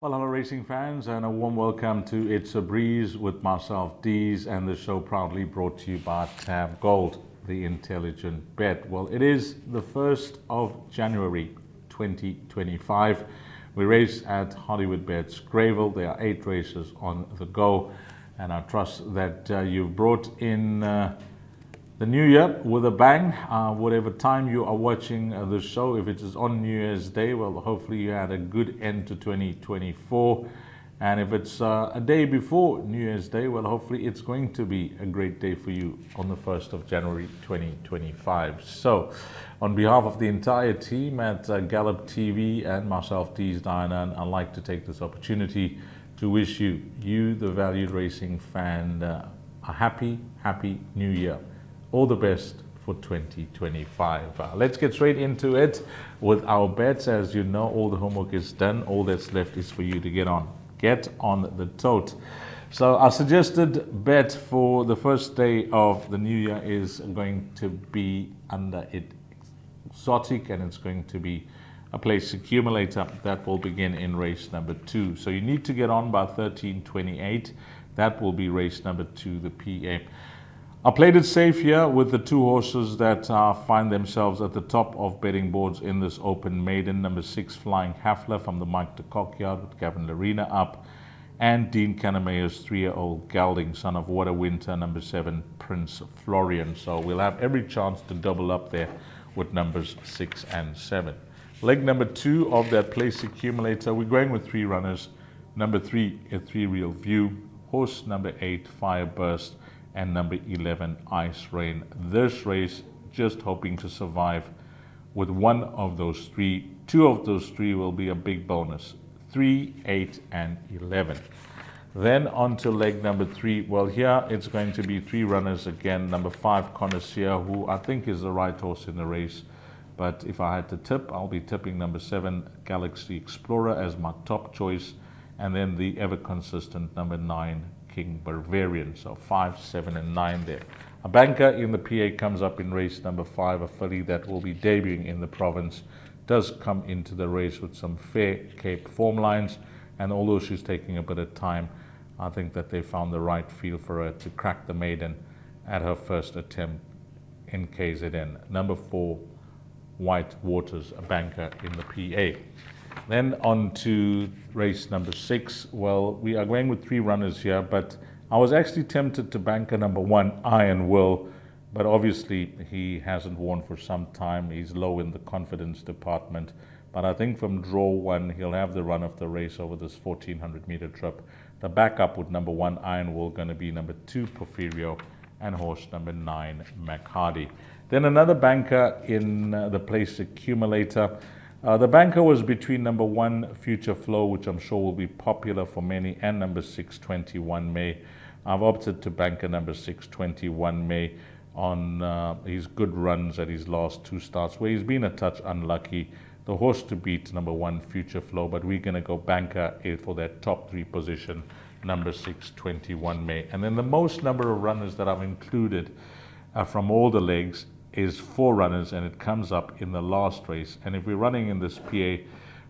Well, hello racing fans, and a warm welcome to It's a Breeze with myself, Deez, and the show proudly brought to you by Tab Gold, the intelligent bet. Well, it is the 1st of January 2025. We race at Hollywoodbets Greyville. There are 8 races on the go, and I trust that you've brought in the new year with a bang. Whatever time you are watching the show, if it is on New Year's Day, well, hopefully you had a good end to 2024. And if it's a day before New Year's Day, well, hopefully it's going to be a great day for you on the 1st of January 2025. So, on behalf of the entire team at Gallop TV and myself, Deez, Diana, I'd like to take this opportunity to wish you, the valued racing fan, a happy New Year. All the best for 2025. Let's get straight into it with our bets. As you know, all the homework is done. All that's left is for you to get on the tote. So our suggested bet for the first day of the new year is going to be under Exotic, and it's going to be a place accumulator that will begin in race number 2. So you need to get on by 13:28. That will be race number 2, the PA. I played it safe here with the 2 horses that find themselves at the top of betting boards in this open maiden. Number 6, Flying Hafler from the Mike de Kock yard with Gavin Larena up. And Dean Canamayo's 3-year-old gelding, son of What a Winter, number 7, Prince Florian. So we'll have every chance to double up there with numbers 6 and 7. Leg number 2 of that place accumulator, we're going with 3 runners. Number 3, A 3 Real View. Horse number 8, Fireburst. And number 11, Ice Rain. This race, just hoping to survive with one of those 3. 2 of those 3 will be a big bonus. 3, 8, and 11. Then on to leg number 3. Well, here it's going to be 3 runners again. Number 5, Connoisseur, who I think is the right horse in the race. But if I had to tip, I'll be tipping number 7, Galaxy Explorer, as my top choice. And then the ever consistent number 9, King Bavarian. So 5, 7, and 9 there. A banker in the PA comes up in race number 5, a filly that will be debuting in the province. Does come into the race with some fair Cape form lines, and although she's taking a bit of time, I think that they found the right feel for her to crack the maiden at her first attempt in KZN. Number 4, White Waters, a banker in the PA. Then on to race number 6. Well, we are going with 3 runners here, but I was actually tempted to banker number 1, Iron Will, but obviously he hasn't won for some time. He's low in the confidence department, but I think from draw 1, he'll have the run of the race over this 1400-meter trip. The backup with number 1, Iron Will, going to be number 2, Porfirio, and horse number 9, Mac Hardy. Then another banker in the place accumulator. The banker was between number 1, Future Flow, which I'm sure will be popular for many, and number 6, 21 May. I've opted to banker number 6, 21 May, on his good runs at his last 2 starts, where he's been a touch unlucky. The horse to beat, number 1, Future Flow, but we're going to go banker for that top 3 position, number 6, 21 May. And then the most number of runners that I've included from all the legs is 4 runners, and it comes up in the last race. And if we're running in this PA,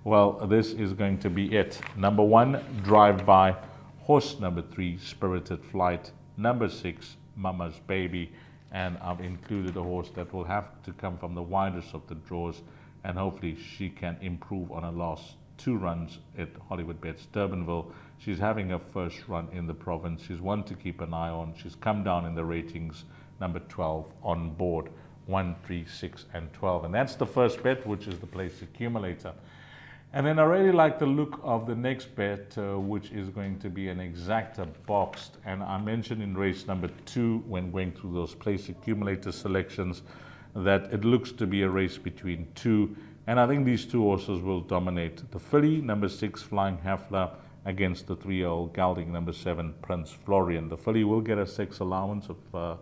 well, this is going to be it. Number 1, Drive By. Horse number 3, Spirited Flight. Number 6, Mama's Baby. And I've included a horse that will have to come from the widest of the draws, and hopefully she can improve on her last 2 runs at Hollywoodbets Durbanville. She's having her first run in the province. She's one to keep an eye on. She's come down in the ratings. Number 12 on board. 1, 3, 6, and 12. And that's the first bet, which is the place accumulator. And then I really like the look of the next bet, which is going to be an Exacta boxed. And I mentioned in race number 2, when going through those place accumulator selections, that it looks to be a race between 2. And I think these 2 horses will dominate. The filly, number 6, Flying Hafler, against the 3-year-old gelding, number 7, Prince Florian. The filly will get a sex allowance of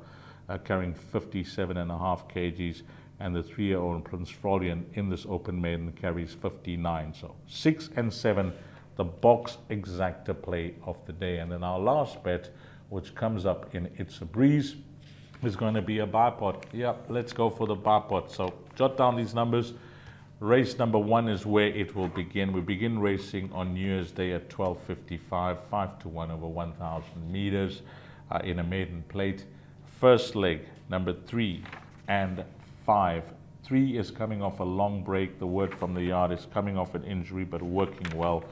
carrying 57.5 kgs, and the 3-year-old Prince Florian in this open maiden carries 59. So 6 and 7, the box Exacta play of the day. And then our last bet which comes up in It's a Breeze, is going to be a Bipot. Yep, let's go for the Bipot. So jot down these numbers. Race number 1 is where it will begin. We begin racing on New Year's Day at 12:55, 5-1 over 1,000 meters in a maiden plate. First leg, number 3 and 5. 3 is coming off a long break. The word from the yard is coming off an injury, but working well.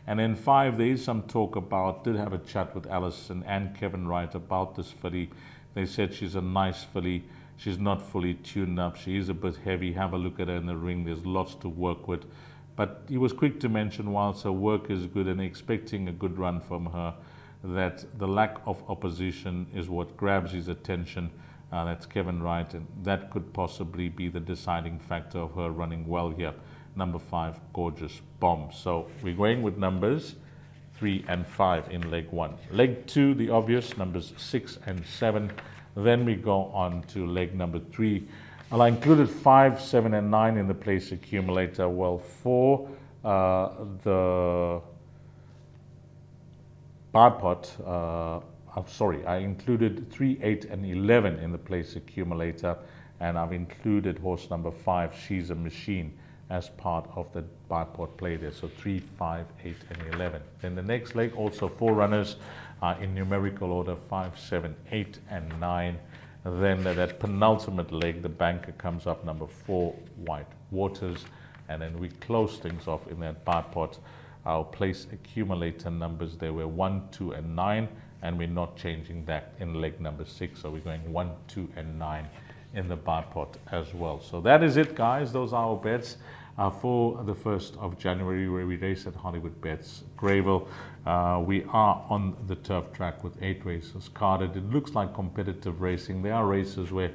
And then 5, there is some talk about, did have a chat with Alison and Kevin Wright about this filly. They said she's a nice filly. She's not fully tuned up. She is a bit heavy. Have a look at her in the ring. There's lots to work with. But he was quick to mention, whilst her work is good and expecting a good run from her, that the lack of opposition is what grabs his attention. That's Kevin Wright, and that could possibly be the deciding factor of her running well here. Number 5, Gorgeous Bomb. So we're going with numbers 3 and 5 in leg 1. Leg 2, the obvious, numbers 6 and 7. Then we go on to leg number 3. Well, I included 5, 7, and 9 in the place accumulator. Well, for the Bipot, I included 3, 8, and 11 in the place accumulator, and I've included horse number 5, She's a Machine, as part of the Bipot play there. So 3, 5, 8, and 11. Then the next leg, also 4 runners in numerical order, 5, 7, 8, and 9. Then that penultimate leg, the banker comes up, number 4, White Waters. And then we close things off in that Bipot. Our place accumulator numbers, there were 1, 2, and 9. And we're not changing that in leg number 6. So we're going 1, 2, and 9 in the Bipot as well. So that is it, guys. Those are our bets for the 1st of January, where we race at Hollywoodbets Greyville. We are on the turf track with 8 races carded. It looks like competitive racing. There are races where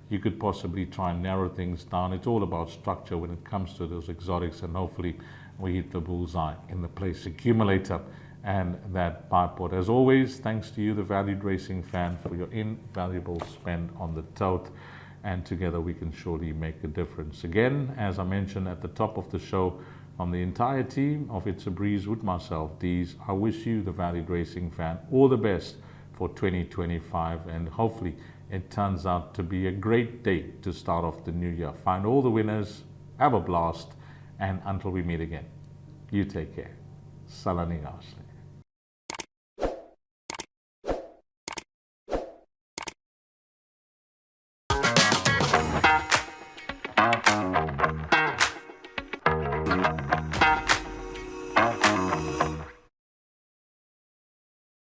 you could possibly try and narrow things down. It's all about structure when it comes to those exotics, and hopefully we hit the bullseye in the place accumulator and that Bipot. As always, thanks to you, the valued racing fan, for your invaluable spend on the tote, and together we can surely make a difference. Again, as I mentioned at the top of the show, from the entire team of It's a Breeze with myself, Deez, I wish you, the valued racing fan, all the best for 2025, and hopefully it turns out to be a great day to start off the new year. Find all the winners, have a blast, and until we meet again, you take care. Salani Ashley.